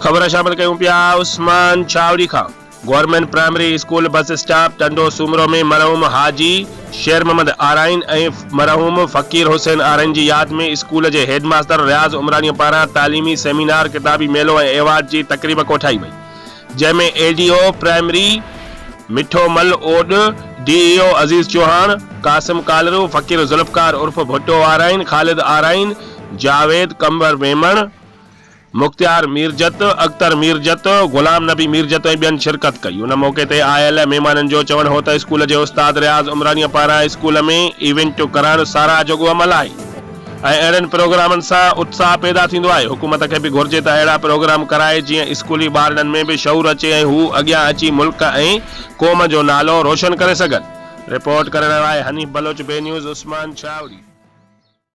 ख़बर शामिल कयूं पिया उस्मान चावड़ी खां। Government primary school bus stop Tando Soomro में मरहूम हाजी शेर मोहम्मद आराइन ऐं मरहूम फ़कीर हुसैन आराइन जी याद में स्कूल जे हेडमास्टर रियाज़ उमरानी पारां तालीमी सेमिनार किताबी मेलो ऐं अवार्ड जी तक़रीब कोठाई वई, जंहिंमें एडीओ प्राइमरी मिठो मल ओड, डीईओ अजीज चौहान, कासिम कालरू, फ़कीर जुल्फकार उर्फ भुट्टो आराइन, ख़ालिद आराइन, जावेद कंबर मेमण, मुख्तियार मीरजत, अख्तर मीरजत, गुलाम नबी मीरजत ऐं ॿियनि शिरकत कई। उन मौक़े ते आयल महिमाननि जो चवणु हो त स्कूल जे उस्ताद रियाज़ उमरानी पारां स्कूल में इवेंट करणु साराह जोॻो अमल आहे ऐं अहिड़नि प्रोग्रामनि सां उत्साह पैदा थींदो आहे। हुकूमत खे बि घुर्जे त अहिड़ा प्रोग्राम कराए जीअं स्कूली ॿारनि में बि शऊर अचे ऐं हू अॻियां अची मुल्क ऐं क़ौम जो नालो रोशन करे सघनि। रिपोर्ट करण लाइ हनीफ बलोच, बे न्यूज़, उस्मान चावड़ी।